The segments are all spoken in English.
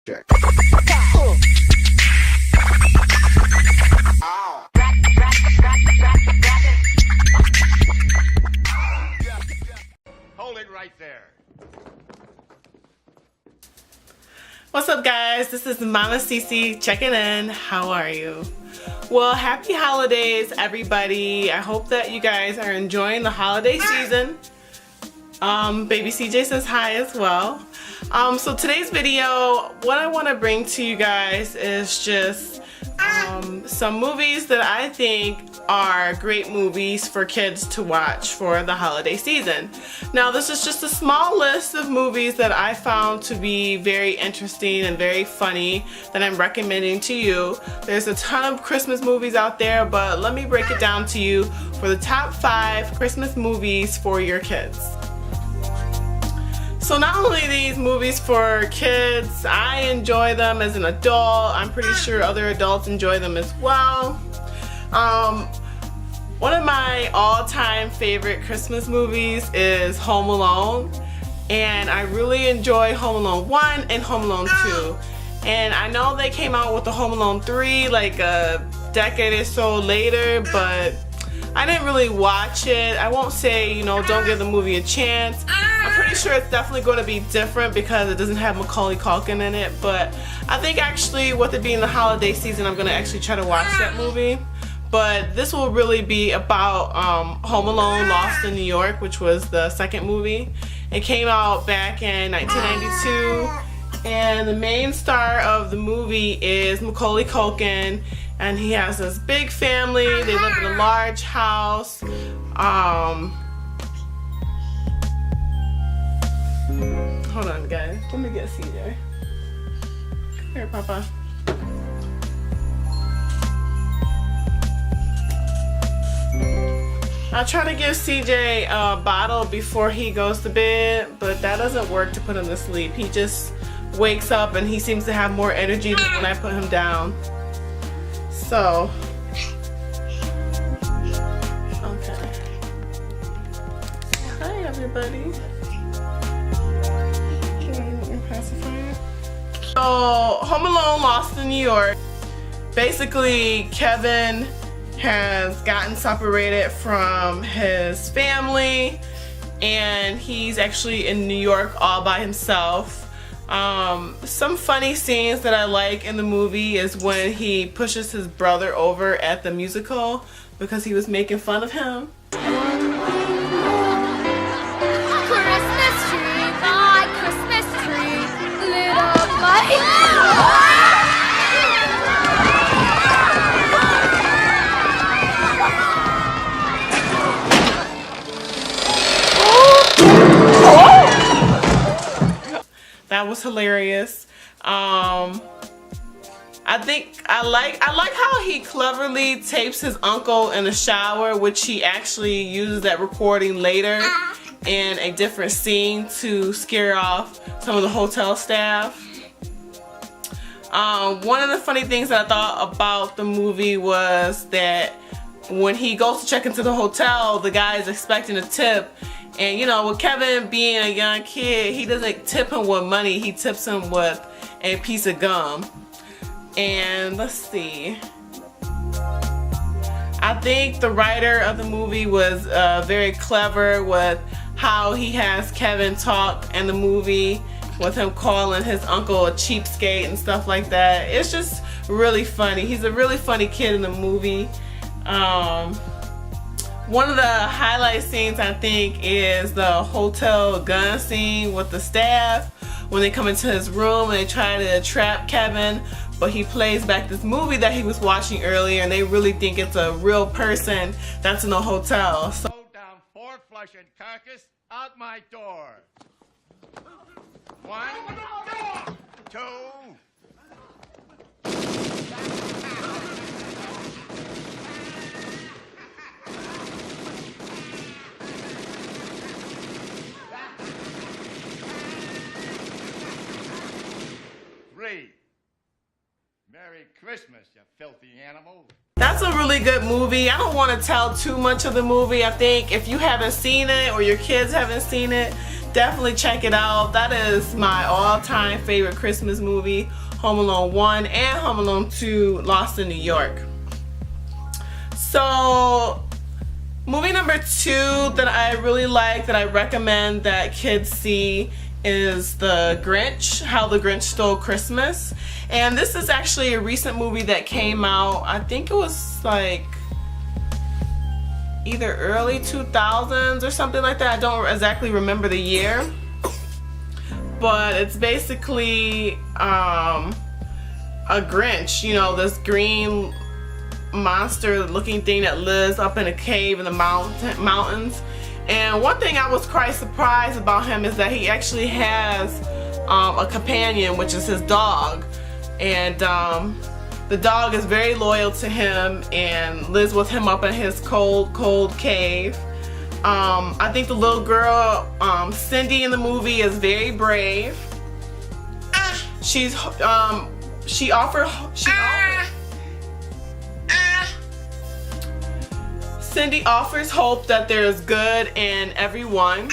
Check. Hold it right there. What's up, guys? This is Mama Cece checking in. How are you? Well, happy holidays, everybody. I hope that you guys are enjoying the holiday season. Baby CJ says hi as well. So today's video, what I want to bring to you guys is just some movies that I think are great movies for kids to watch for the holiday season. Now, this is just a small list of movies that I found to be very interesting and very funny that I'm recommending to you. There's a ton of Christmas movies out there, but let me break it down to you for the top 5 Christmas movies for your kids. So not only are these movies for kids, I enjoy them as an adult. I'm pretty sure other adults enjoy them as well. One of my all-time favorite Christmas movies is Home Alone, and I really enjoy Home Alone 1 and Home Alone 2. And I know they came out with the Home Alone 3 like a decade or so later, but I didn't really watch it. I won't say, you know, don't give the movie a chance. I'm pretty sure it's definitely going to be different because it doesn't have Macaulay Culkin in it, but I think actually with it being the holiday season, I'm going to actually try to watch that movie. But this will really be about Home Alone Lost in New York, which was the second movie. It came out back in 1992, and the main star of the movie is Macaulay Culkin, and he has this big family. They live in a large house. Hold on, guys. Let me get CJ. Come here, Papa. I try to give CJ a bottle before he goes to bed, but that doesn't work to put him to sleep. He just wakes up and he seems to have more energy than when I put him down. So, okay. Hi, everybody. So, Home Alone Lost in New York. Basically, Kevin has gotten separated from his family, and he's actually in New York all by himself. Some funny scenes that I like in the movie is when he pushes his brother over at the musical because he was making fun of him. Christmas tree, my Christmas tree, little buddy. That was hilarious. I like how he cleverly tapes his uncle in the shower, which he actually uses that recording later in a different scene to scare off some of the hotel staff. One of the funny things that I thought about the movie was that when he goes to check into the hotel, the guy is expecting a tip. And you know, with Kevin being a young kid, he doesn't tip him with money, he tips him with a piece of gum. And let's see. I think the writer of the movie was very clever with how he has Kevin talk in the movie, with him calling his uncle a cheapskate and stuff like that. It's just really funny. He's a really funny kid in the movie. One of the highlight scenes, I think, is the hotel gun scene with the staff when they come into his room and they try to trap Kevin, but he plays back this movie that he was watching earlier, and they really think it's a real person that's in the hotel. So Hold down 4 flushing carcass out my door. 1, 2. Merry Christmas, you filthy animal. That's a really good movie. I don't want to tell too much of the movie. I think if you haven't seen it or your kids haven't seen it, definitely check it out. That is my all-time favorite Christmas movie, Home Alone 1 and Home Alone 2, Lost in New York. So, movie number 2 that I really like, that I recommend that kids see, is The Grinch, How the Grinch Stole Christmas. And this is actually a recent movie that came out, I think it was like either early 2000s or something like that. I don't exactly remember the year. But it's basically a Grinch, you know, this green monster looking thing that lives up in a cave in the mountains. And one thing I was quite surprised about him is that he actually has a companion, which is his dog. And the dog is very loyal to him and lives with him up in his cold cave. I think the little girl, Cindy, in the movie is very brave. Cindy offers hope that there is good in everyone.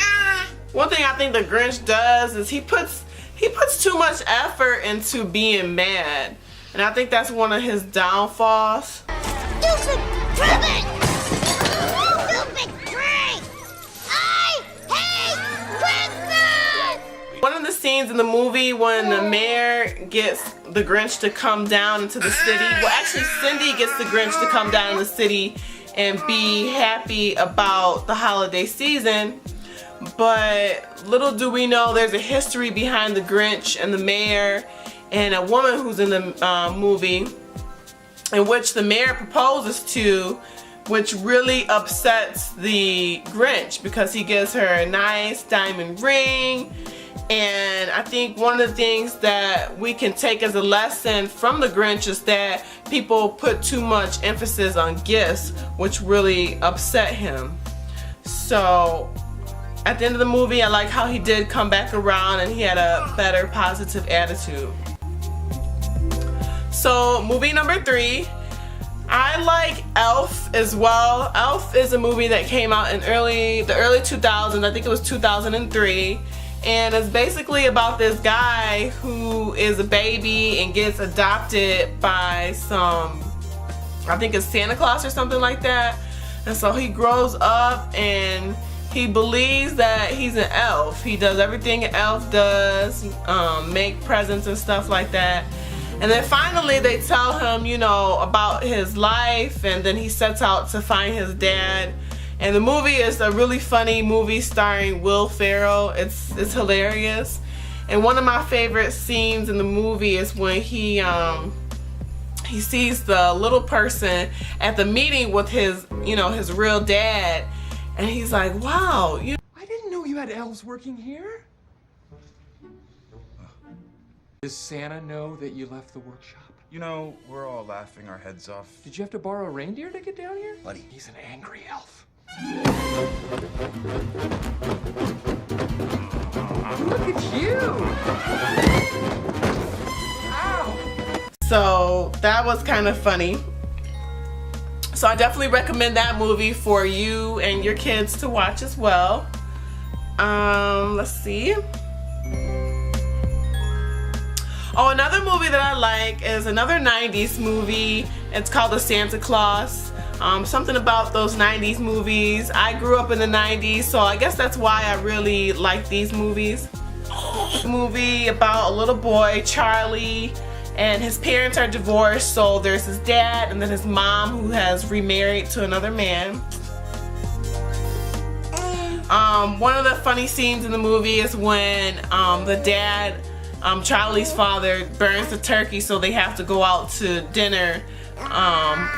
One thing I think the Grinch does is he puts too much effort into being mad. And I think that's one of his downfalls. Stupid ribbon! Stupid drink! I hate Christmas! One of the scenes in the movie when the mayor gets the Grinch to come down into the city, well actually Cindy gets the Grinch to come down in the city and be happy about the holiday season. But little do we know there's a history behind the Grinch and the mayor and a woman who's in the movie, in which the mayor proposes to, which really upsets the Grinch because he gives her a nice diamond ring. And I think one of the things that we can take as a lesson from the Grinch is that people put too much emphasis on gifts, which really upset him. So at the end of the movie, I like how he did come back around and he had a better positive attitude. So movie number 3, I like Elf as well. Elf is a movie that came out in the early 2000s. I think it was 2003. And it's basically about this guy who is a baby and gets adopted by I think it's Santa Claus or something like that. And so he grows up and he believes that he's an elf. He does everything an elf does, make presents and stuff like that. And then finally they tell him, you know, about his life, and then he sets out to find his dad. And the movie is a really funny movie starring Will Ferrell. It's hilarious. And one of my favorite scenes in the movie is when he sees the little person at the meeting with his, you know, his real dad, and he's like, "Wow, I didn't know you had elves working here." Does Santa know that you left the workshop? You know, we're all laughing our heads off. Did you have to borrow a reindeer to get down here? Buddy. He's an angry elf. Look at you! Ow! So that was kind of funny. So I definitely recommend that movie for you and your kids to watch as well. Let's see. Oh, another movie that I like is another 90s movie. It's called The Santa Claus. Something about those 90s movies. I grew up in the 90s, so I guess that's why I really like these movies. Movie about a little boy, Charlie, and his parents are divorced, so there's his dad and then his mom who has remarried to another man. One of the funny scenes in the movie is when the dad, Charlie's father, burns the turkey, so they have to go out to dinner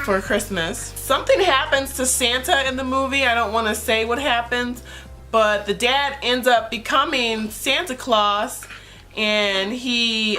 for Christmas. Something happens to Santa in the movie. I don't want to say what happens, but the dad ends up becoming Santa Claus, and he's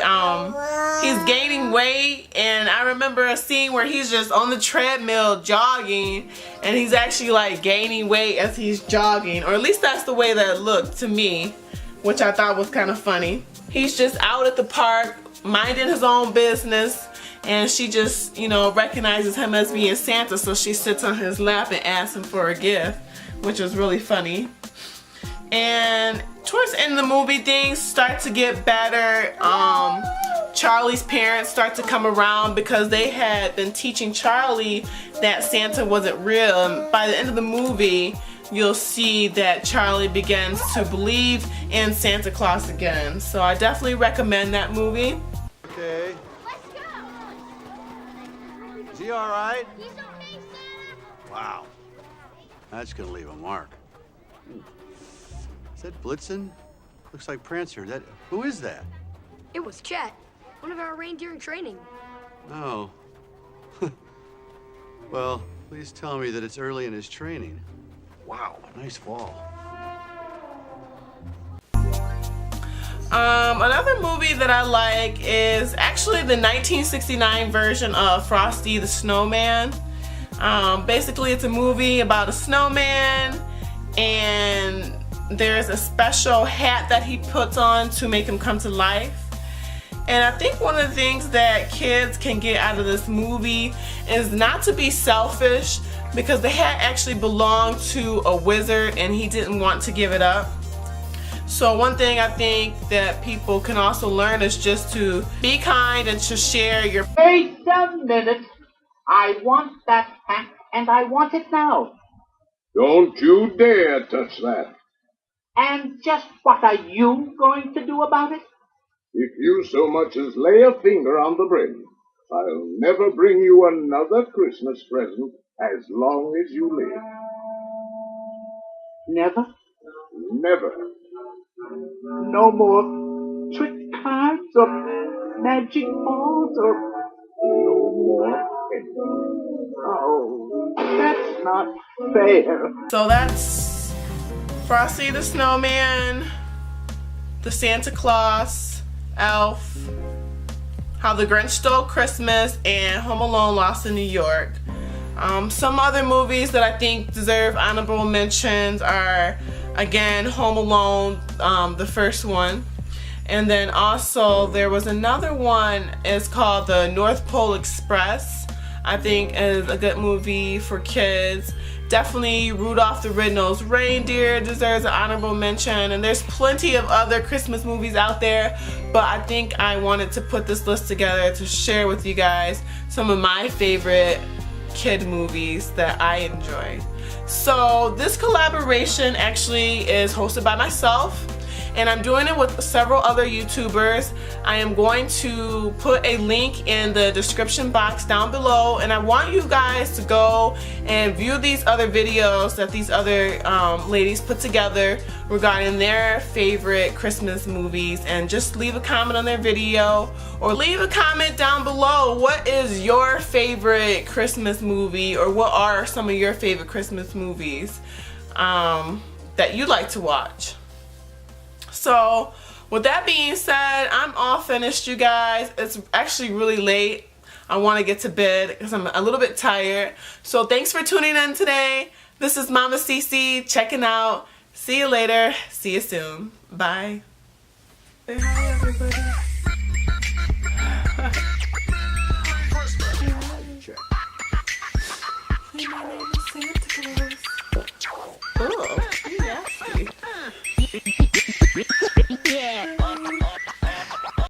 gaining weight. And I remember a scene where he's just on the treadmill jogging, and he's actually like gaining weight as he's jogging, or at least that's the way that it looked to me, which I thought was kind of funny. He's just out at the park minding his own business, and she just, you know, recognizes him as being Santa, so she sits on his lap and asks him for a gift, which was really funny. And towards the end of the movie, things start to get better. Charlie's parents start to come around because they had been teaching Charlie that Santa wasn't real. And by the end of the movie, you'll see that Charlie begins to believe in Santa Claus again. So I definitely recommend that movie. Okay. Let's go. Is he all right? He's okay, Santa. Wow. That's gonna leave a mark. Is that Blitzen? Looks like Prancer. Who is that? It was Chet, one of our reindeer in training. Oh. Well, please tell me that it's early in his training. Wow, nice fall. Another movie that I like is actually the 1969 version of Frosty the Snowman. Basically, it's a movie about a snowman, and there's a special hat that he puts on to make him come to life. And I think one of the things that kids can get out of this movie is not to be selfish, because the hat actually belonged to a wizard and he didn't want to give it up. So one thing I think that people can also learn is just to be kind and to share your... Wait a minute. I want that hat, and I want it now. Don't you dare touch that. And just what are you going to do about it? If you so much as lay a finger on the brim, I'll never bring you another Christmas present as long as you live. Never? Never. No more trick cards or magic balls or... No more anything. Oh, that's not fair. So that's Frosty the Snowman, the Santa Claus, Elf, How the Grinch Stole Christmas, and Home Alone Lost in New York. Some other movies that I think deserve honorable mentions are, again, Home Alone, the first one. And then also there was another one, it's called The North Pole Express. I think is a good movie for kids. Definitely Rudolph the Red-Nosed Reindeer deserves an honorable mention. And there's plenty of other Christmas movies out there, but I think I wanted to put this list together to share with you guys some of my favorite kid movies that I enjoy. So this collaboration actually is hosted by myself, and I'm doing it with several other YouTubers. I am going to put a link in the description box down below, and I want you guys to go and view these other videos that these other ladies put together regarding their favorite Christmas movies, and just leave a comment on their video or leave a comment down below. What is your favorite Christmas movie, or what are some of your favorite Christmas movies that you like to watch? So with that being said, I'm all finished, you guys. It's actually really late. I want to get to bed because I'm a little bit tired. So thanks for tuning in today. This is Mama Cece checking out. See you later. See you soon. Bye. Say hi, everybody.